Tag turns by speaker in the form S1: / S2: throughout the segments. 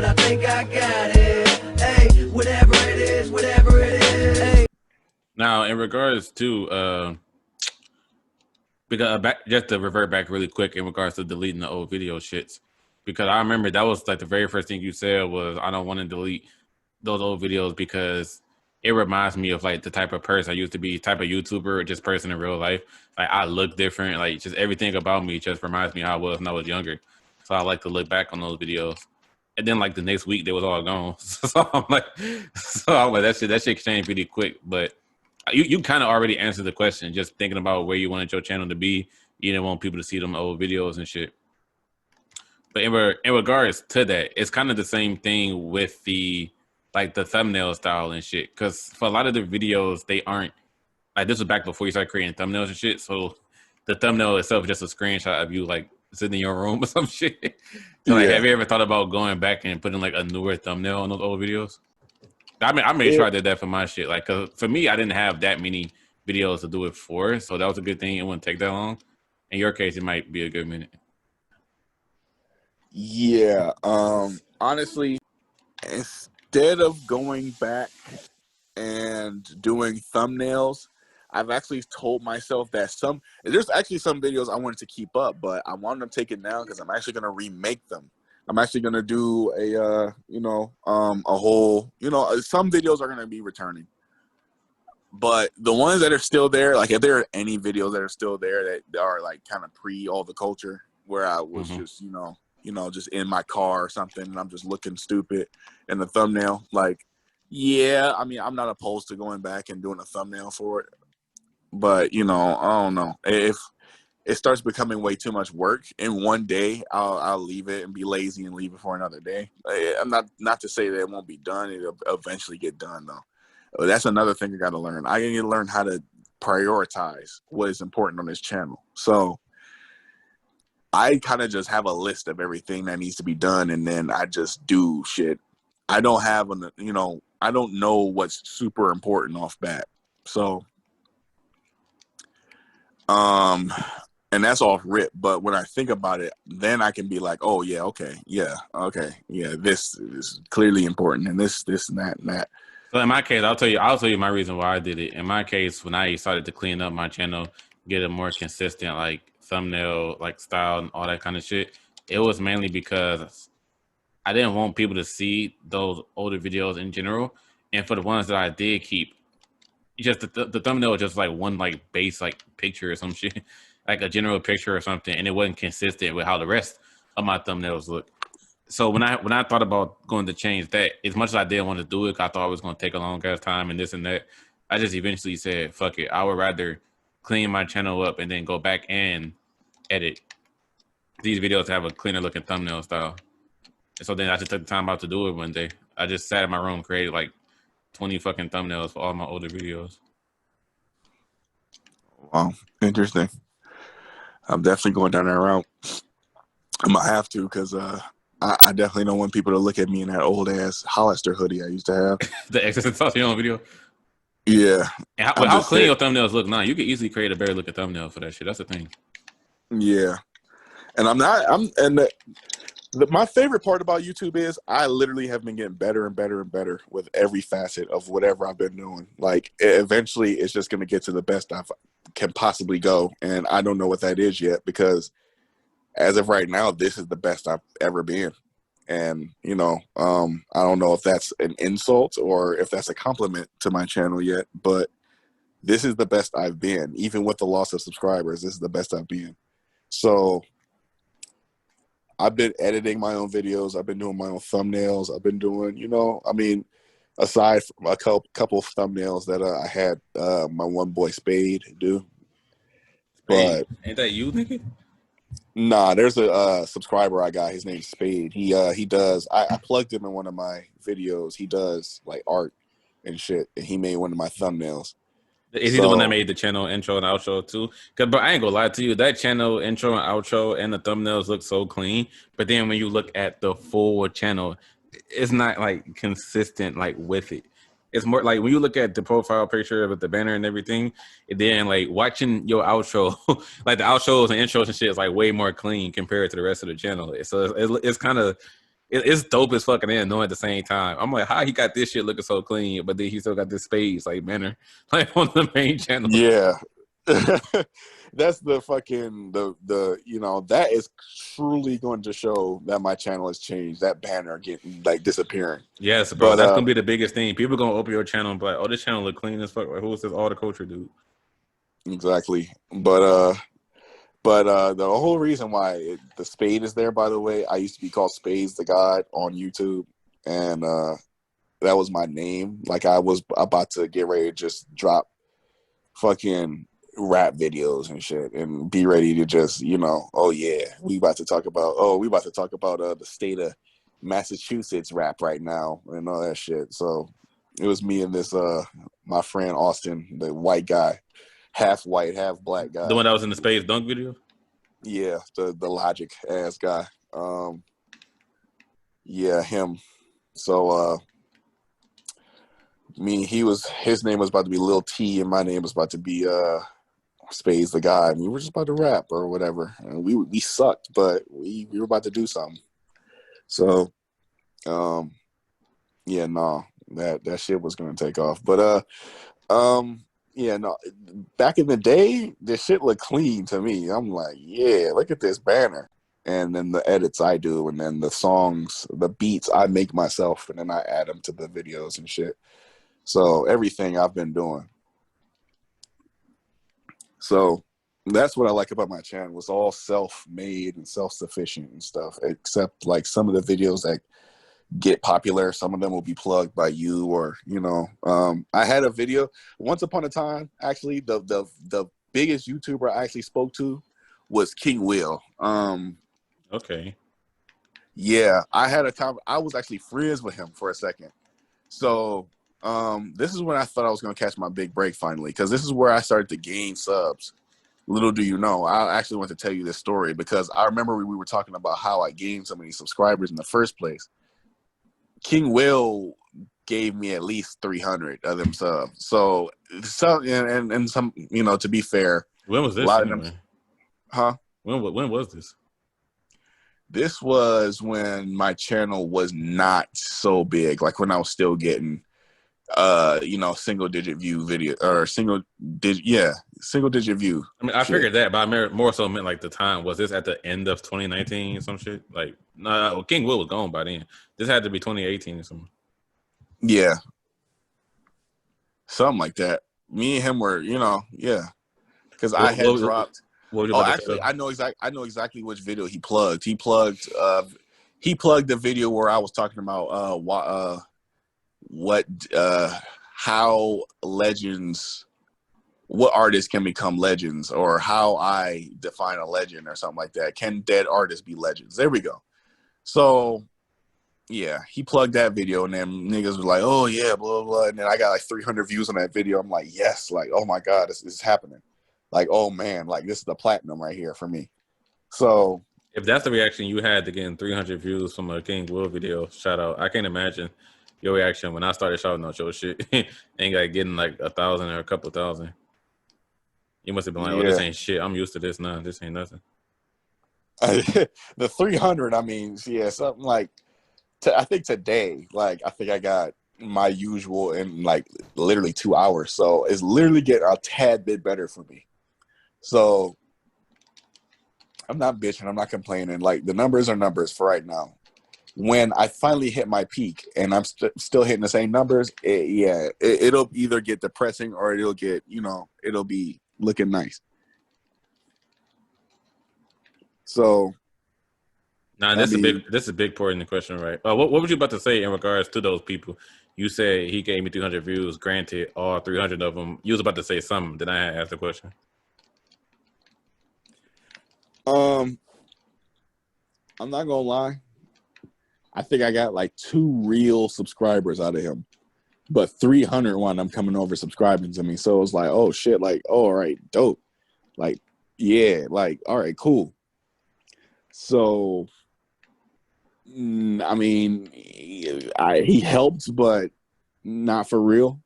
S1: but I think I got it. Hey, whatever it is, whatever it is. Hey.
S2: Now, in regards to because just to revert back really quick in regards to deleting the old video shits, because I remember that was like the very first thing you said was I don't want to delete those old videos because it reminds me of like the type of person I used to be, type of YouTuber, or just person in real life. Like I look different, like just everything about me just reminds me how I was when I was younger. So I like to look back on those videos. And then like the next week they was all gone. So I'm like, that shit changed pretty quick. But you kind of already answered the question. Just thinking about where you wanted your channel to be, you didn't want people to see them old videos and shit. But in regards to that, it's kind of the same thing with the like the thumbnail style and shit. Because for a lot of the videos, they aren't like this was back before you started creating thumbnails and shit. So the thumbnail itself is just a screenshot of you like sitting in your room or some shit. So like, have you ever thought about going back and putting like a newer thumbnail on those old videos? I mean, I made sure I did that for my shit. Like, cause for me, I didn't have that many videos to do it for, so that was a good thing. It wouldn't take that long. In your case, it might be a good minute.
S3: Yeah. Honestly, instead of going back and doing thumbnails, I've actually told myself that there's actually some videos I wanted to keep up, but I wanted them taken down because I'm actually going to remake them. I'm actually going to do a whole, some videos are going to be returning. But the ones that are still there, like if there are any videos that are still there that are like kind of pre all the culture where I was just, just in my car or something and I'm just looking stupid in the thumbnail, like, yeah, I mean, I'm not opposed to going back and doing a thumbnail for it. But, I don't know. If it starts becoming way too much work in one day, I'll leave it and be lazy and leave it for another day. I'm not to say that it won't be done. It'll eventually get done, though. That's another thing I got to learn. I need to learn how to prioritize what is important on this channel. So I kind of just have a list of everything that needs to be done, and then I just do shit. I don't have I don't know what's super important off bat. So, and that's off rip. But when I think about it, then I can be like, oh yeah, okay, this is clearly important, and this and that and that.
S2: So in my case, I'll tell you my reason why I did it. In my case, when I started to clean up my channel, get a more consistent like thumbnail like style and all that kind of shit, it was mainly because I didn't want people to see those older videos in general. And for the ones that I did keep, just the thumbnail was just like one like base like picture or some shit, like a general picture or something, and it wasn't consistent with how the rest of my thumbnails look. So when I thought about going to change that, as much as I didn't want to do it, I thought it was going to take a long ass time and this and that, I just eventually said, fuck it. I would rather clean my channel up and then go back and edit these videos to have a cleaner looking thumbnail style. And so then I just took the time out to do it one day. I just sat in my room, created like 20 fucking thumbnails for all my older videos.
S3: Wow, interesting. I'm definitely going down that route. I might have to because I definitely don't want people to look at me in that old ass Hollister hoodie I used to have.
S2: The exercise video.
S3: Yeah.
S2: And how clean your thumbnails look now? You could easily create a better looking thumbnail for that shit. That's the thing.
S3: Yeah. And my favorite part about YouTube is I literally have been getting better and better and better with every facet of whatever I've been doing. Like eventually it's just going to get to the best I can possibly go. And I don't know what that is yet because as of right now, this is the best I've ever been. And, I don't know if that's an insult or if that's a compliment to my channel yet, but this is the best I've been. Even with the loss of subscribers, this is the best I've been. So I've been editing my own videos. I've been doing my own thumbnails. I've been doing, aside from a couple of thumbnails that I had my one boy Spade do.
S2: But ain't that you, nigga?
S3: Nah, there's a subscriber I got. His name's Spade. He does. I plugged him in one of my videos. He does like art and shit. And he made one of my thumbnails.
S2: Is he the one that made the channel intro and outro too? But I ain't gonna lie to you, that channel intro and outro and the thumbnails look so clean. But then when you look at the full channel, it's not like consistent like with it. It's more like when you look at the profile picture with the banner and everything, and then like watching your outro, like the outros and intros and shit is like way more clean compared to the rest of the channel. So it's kind of it's dope as fucking and annoying at the same time. I'm like, how he got this shit looking so clean, but then he still got this Spades like banner like on the main channel.
S3: Yeah. That's the fucking the you know, that is truly going to show that my channel has changed. That banner getting like disappearing.
S2: Yes, bro.
S3: But
S2: That's gonna be the biggest thing. People gonna open your channel and be like, oh, this channel look clean as fuck. Like, who is this all the culture dude?
S3: exactly. But the whole reason why the Spade is there, by the way, I used to be called Spades the God on YouTube, and that was my name. Like I was about to get ready to just drop fucking rap videos and shit, and be ready to just, you know, oh yeah, we about to talk about the state of Massachusetts rap right now and all that shit. So it was me and this my friend Austin, the white guy, half white, half black guy.
S2: The one that was in the Spades dunk video?
S3: Yeah, the Logic ass guy. Yeah, him. So his name was about to be Lil T and my name was about to be Spades the guy. And we were just about to rap or whatever. And we sucked, but we were about to do something. So yeah, no, that shit was gonna take off. But yeah, no, back in the day, this shit looked clean to me. I'm like, yeah, look at this banner. And then the edits I do, and then the songs, the beats I make myself, and then I add them to the videos and shit. So everything I've been doing. So that's what I like about my channel. It's all self-made and self-sufficient and stuff, except like some of the videos that get popular, some of them will be plugged by you, or you know, I had a video once upon a time, actually the biggest YouTuber I actually spoke to was King Will.
S2: Okay.
S3: Yeah, I had a time, I was actually friends with him for a second. So this is when I thought I was going to catch my big break finally, because this is where I started to gain subs. Little do you know, I actually want to tell you this story because I remember we were talking about how I gained so many subscribers in the first place. King Will gave me at least 300 of them subs. So some, and some, you know, to be fair,
S2: When was this?
S3: a lot
S2: Anyway?
S3: of them, huh?
S2: When was this?
S3: This was when my channel was not so big, like when I was still getting you know, single digit view video, or single digit view.
S2: I mean, I
S3: shit.
S2: figured that, but I more so meant like the time. Was this at the end of 2019 or some shit? Like, no, King Will was gone by then. This had to be 2018 or something.
S3: Yeah, something like that. Me and him were, you know, yeah, because I had dropped.
S2: What was you
S3: Oh,
S2: about to
S3: actually,
S2: say?
S3: I know exactly which video he plugged. He plugged the video where I was talking about how legends, what artists can become legends, or how I define a legend or something like that. Can dead artists be legends? There we go. So yeah, he plugged that video, and then niggas was like, oh yeah, blah, blah, and then I got like 300 views on that video. I'm like, yes, like, oh my God, this is happening. Like, oh man, like this is the platinum right here for me. So
S2: If that's the reaction you had to getting 300 views from a King Will video, shout out. I can't imagine your reaction when I started shouting out your shit and like getting like 1,000 or a couple thousand. You must have been like, oh, this ain't shit. I'm used to this now. This ain't nothing.
S3: The 300, I mean, yeah, something like, I think today, like, I think I got my usual in like literally 2 hours. So it's literally getting a tad bit better for me. So I'm not bitching. I'm not complaining. Like, the numbers are numbers for right now. When I finally hit my peak and I'm still hitting the same numbers, it'll either get depressing or it'll get, you know, it'll be looking nice. So
S2: Nah, this is a big part in the question, right? What was you about to say in regards to those people? You said he gave me 300 views. Granted, all 300 of them. You was about to say something. Then I asked the question.
S3: I'm not gonna lie. I think I got like 2 real subscribers out of him, but 301 I'm coming over subscribing to me. So it's like, oh shit, like, oh, all right, dope, like, yeah, like, all right, cool. So I mean, he helped, but not for real.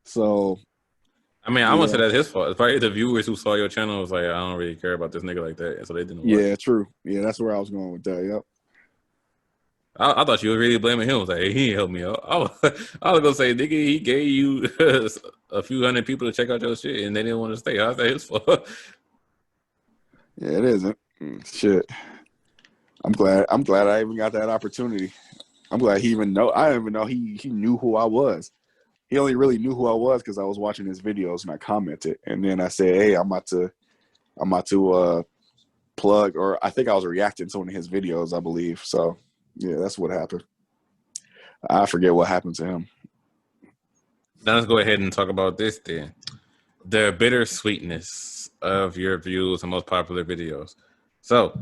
S3: So
S2: I mean, I wouldn't say that's his fault. It's probably the viewers who saw your channel was like, I don't really care about this nigga like that, and so they didn't watch.
S3: Yeah, true. Yeah, that's where I was going with that. Yep.
S2: I thought you were really blaming him. I was like, hey, he ain't helped me out. I was gonna say, nigga, he gave you a few hundred people to check out your shit, and they didn't want to stay. How's that his fault?
S3: Yeah, it isn't. Shit. I'm glad I even got that opportunity. I'm glad he even know. I didn't even know he knew who I was. He only really knew who I was because I was watching his videos and I commented, and then I said, "Hey, I'm about to plug," or I think I was reacting to one of his videos, I believe. So yeah, that's what happened. I forget what happened to him.
S2: Now let's go ahead and talk about this then. The bittersweetness of your views and most popular videos. So,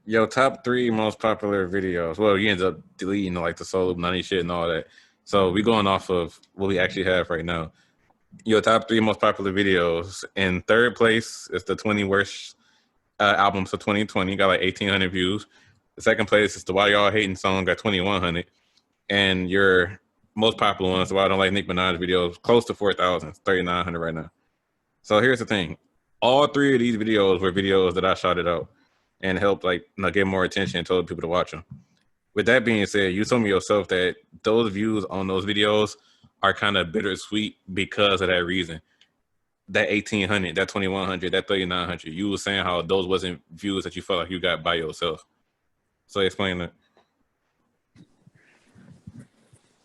S2: your top 3 most popular videos. Well, you ended up deleting like the solo nutty shit and all that. So we going off of what we actually have right now. Your top 3 most popular videos. In third place is the 20 worst albums of 2020. Got like 1,800 views. The second place is the Why Y'all Hating song, got 2,100. And your most popular ones, the Why I Don't Like Nick Minaj videos, close to 4,000, 3,900 right now. So here's the thing. All 3 of these videos were videos that I shouted out and helped get more attention and told people to watch them. With that being said, you told me yourself that those views on those videos are kind of bittersweet because of that reason. That 1,800, that 2,100, that 3,900. You were saying how those wasn't views that you felt like you got by yourself. So explain that.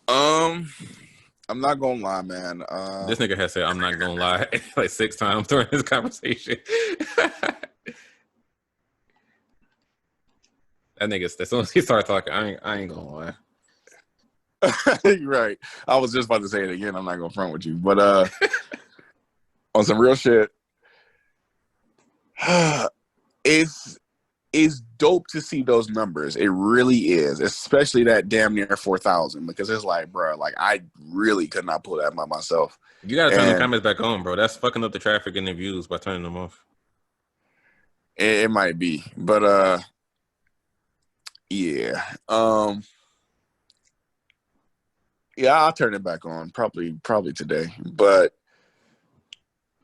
S3: I'm not gonna lie, man.
S2: This nigga has said I'm not gonna lie like 6 times during this conversation. That nigga, as soon as he started talking, I ain't gonna lie.
S3: You're right. I was just about to say it again. I'm not gonna front with you, but on some real shit, it's dope to see those numbers. It really is, especially that damn near 4,000, because it's like, bro, like I really could not pull that by myself.
S2: You gotta turn the comments back on, bro. That's fucking up the traffic and the views by turning them off.
S3: It might be, but yeah. Yeah, I'll turn it back on probably today. But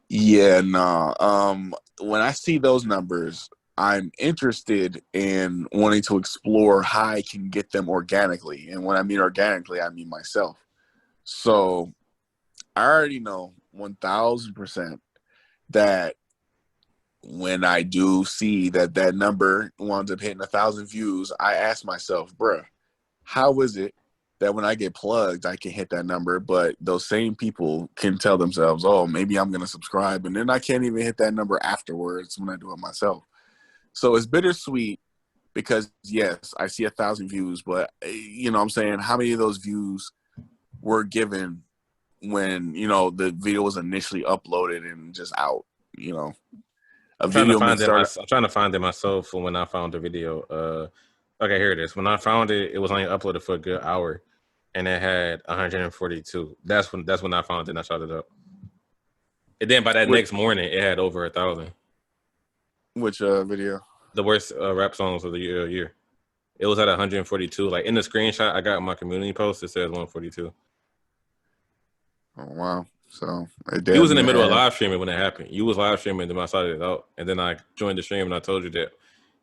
S3: yeah, nah. When I see those numbers, I'm interested in wanting to explore how I can get them organically. And when I mean organically, I mean myself. So I already know 1,000% that when I do see that number winds up hitting 1,000 views, I ask myself, bruh, how is it that when I get plugged, I can hit that number, but those same people can tell themselves, oh, maybe I'm going to subscribe, and then I can't even hit that number afterwards when I do it myself. So it's bittersweet because, yes, I see 1,000 views, but, you know what I'm saying, how many of those views were given when, you know, the video was initially uploaded and just out, you know?
S2: I'm trying to find it myself from when I found the video. Okay, here it is. When I found it, it was only uploaded for a good hour, and it had 142. That's when I found it and I shot it up. And then by that next morning, it had over 1,000.
S3: Which video?
S2: The worst rap songs of the year. It was at 142. Like in the screenshot I got in my community post, it says 142.
S3: Oh wow! So
S2: you was in the middle of live streaming when it happened. You was live streaming, then I started it out, and then I joined the stream and I told you that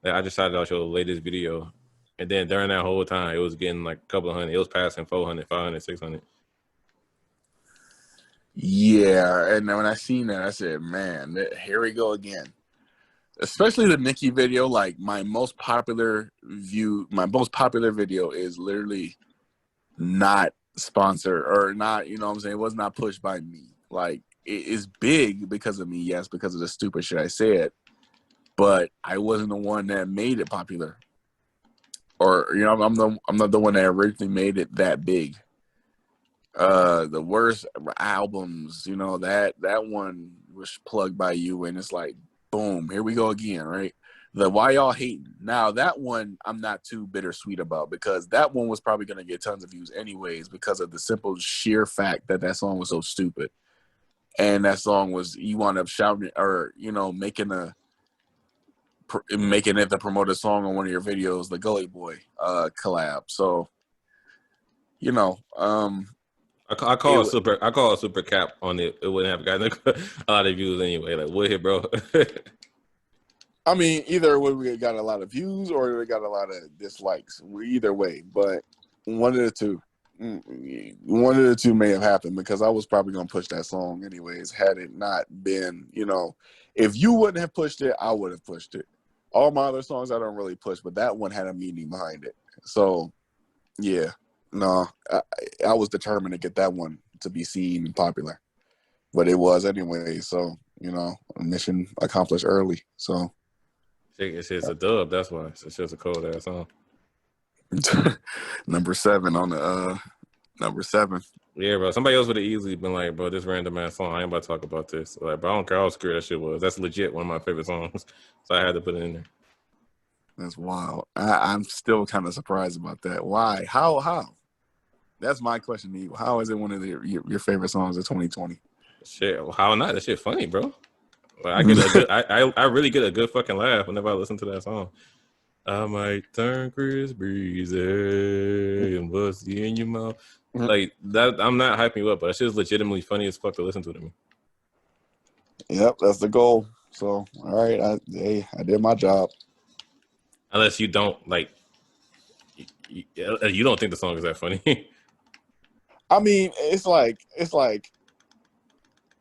S2: I just started out your latest video, and then during that whole time, it was getting like a couple of hundred. It was passing 400, 500, 600.
S3: Yeah, and then when I seen that, I said, "Man, here we go again." Especially the Nicki video. Like my most popular video is literally not sponsored or not, you know what I'm saying? It was not pushed by me. Like it is big because of me, yes, because of the stupid shit I said, but I wasn't the one that made it popular. Or, you know, I'm not the one that originally made it that big. The worst albums, you know, that one was plugged by you, and it's like, boom, here we go again, right? The Why Y'all Hating. Now, that one I'm not too bittersweet about because that one was probably going to get tons of views anyways because of the simple sheer fact that song was so stupid. And that song was, you wound up shouting or, you know, making it the promoted song on one of your videos, the Gully Boy collab. So, you know,
S2: I call it super cap on it. It wouldn't have gotten a lot of views anyway. Like, what hit, bro?
S3: I mean, either we got a lot of views or we got a lot of dislikes. Either way, but one of the two. One of the two may have happened because I was probably going to push that song anyways had it not been, if you wouldn't have pushed it, I would have pushed it. All my other songs I don't really push, but that one had a meaning behind it. So, yeah, no, I was determined to get that one to be seen and popular. But it was anyway, so, mission accomplished early. So
S2: It's just a dub, that's why. It's just a cold ass song.
S3: number 7 on the number 7.
S2: Yeah, bro. Somebody else would have easily been like, bro, this random ass song, I ain't about to talk about this. Like, bro, I don't care how obscure that shit was. That's legit one of my favorite songs. So I had to put it in there.
S3: That's wild. I'm still kind of surprised about that. Why? How? That's my question to you. How is it one of your favorite songs of 2020?
S2: Shit, how not? That shit funny, bro. Like, I get a good, I really get a good fucking laugh whenever I listen to that song. I might turn Chris Breezy and what's in your mouth. Like that, I'm not hyping you up, but that shit's legitimately funny as fuck to listen to me.
S3: Yep, that's the goal. So, all right, I did my job.
S2: Unless you don't like, you don't think the song is that funny.
S3: I mean, it's like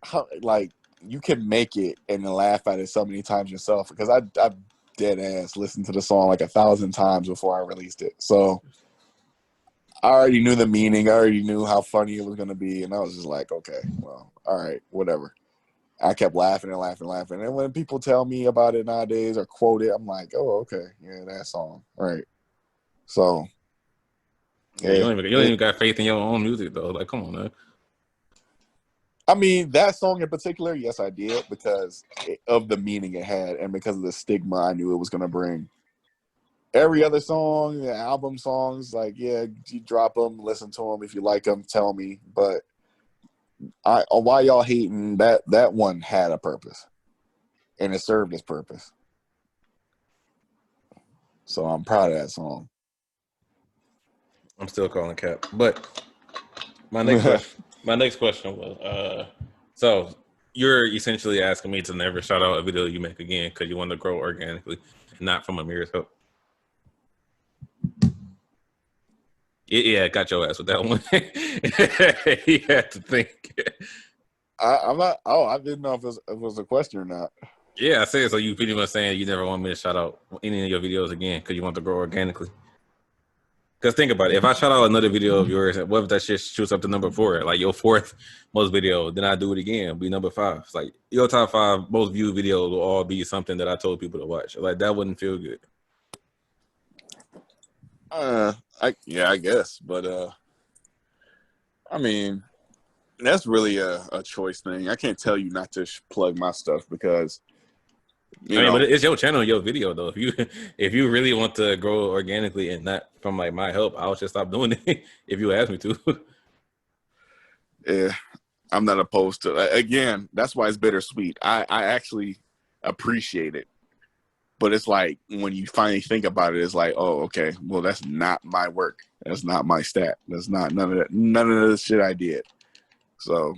S3: how, like you can make it and then laugh at it so many times yourself because I dead ass listened to the song like 1,000 times before I released it. So I already knew the meaning. I already knew how funny it was going to be. And I was just like, okay, well, all right, whatever. I kept laughing and laughing and laughing. And when people tell me about it nowadays or quote it, I'm like, oh, okay. Yeah, that song. Right. So.
S2: Yeah, you don't even got faith in your own music, though. Like, come on, man.
S3: I mean, that song in particular, yes, I did because of the meaning it had and because of the stigma I knew it was going to bring. Every other song, the album songs, like, yeah, you drop them, listen to them. If you like them, tell me. But why y'all hating, that one had a purpose. And it served its purpose. So I'm proud of that song.
S2: I'm still calling cap. But my next question was, so you're essentially asking me to never shout out a video you make again because you want to grow organically, not from Amiri's help. Yeah, got your ass with that one. He had to think.
S3: I'm not. Oh, I didn't know if it was a question or not.
S2: Yeah, I said so. You pretty much saying you never want me to shout out any of your videos again because you want to grow organically. Because think about it. If I shout out another video of yours, what if that shit shoots up to number 4, like your 4th most video, then I do it again, be number 5. It's like your top 5 most viewed videos will all be something that I told people to watch. Like that wouldn't feel good.
S3: I guess, but I mean, that's really a choice thing. I can't tell you not to plug my stuff because
S2: but it's your channel, your video though. If you really want to grow organically and not from like my help, I'll just stop doing it if you ask me to.
S3: Yeah, I'm not opposed to. Again, that's why it's bittersweet. I actually appreciate it, but it's like when you finally think about it, it's like, oh, okay, well, that's not my work. That's not my stat. That's not none of the shit I did. So.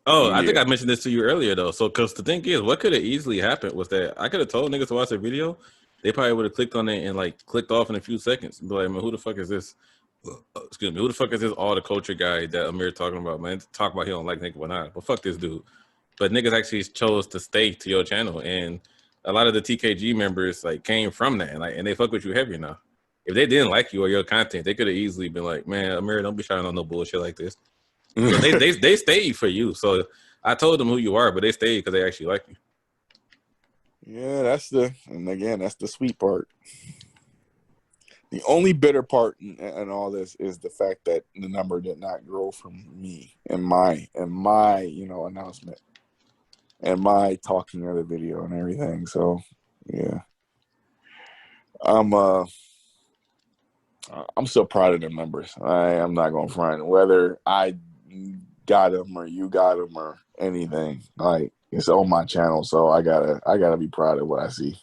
S2: Oh,
S3: yeah.
S2: I think I mentioned this to you earlier though. So, because the thing is, what could have easily happened was that I could have told niggas to watch the video. They probably would have clicked on it and like clicked off in a few seconds. Be like, man, who the fuck is this? Excuse me, who the fuck is this? All the culture guy that Amir talking about, man. Talk about he don't like nigga or not. But fuck this dude. But niggas actually chose to stay to your channel, and a lot of the TKG members like came from that, and they fuck with you heavy now. If they didn't like you or your content, they could have easily been like, man, Amir, don't be shouting on no bullshit like this. So they stayed for you. So I told them who you are, but they stayed because they actually like you.
S3: Yeah, and again, that's the sweet part. The only bitter part in all this is the fact that the number did not grow from me and my announcement and my talking of the video and everything. So yeah, I'm still proud of the numbers. I'm not going to front whether I got them or you got them or anything. Like it's on my channel, so I gotta be proud of what I see.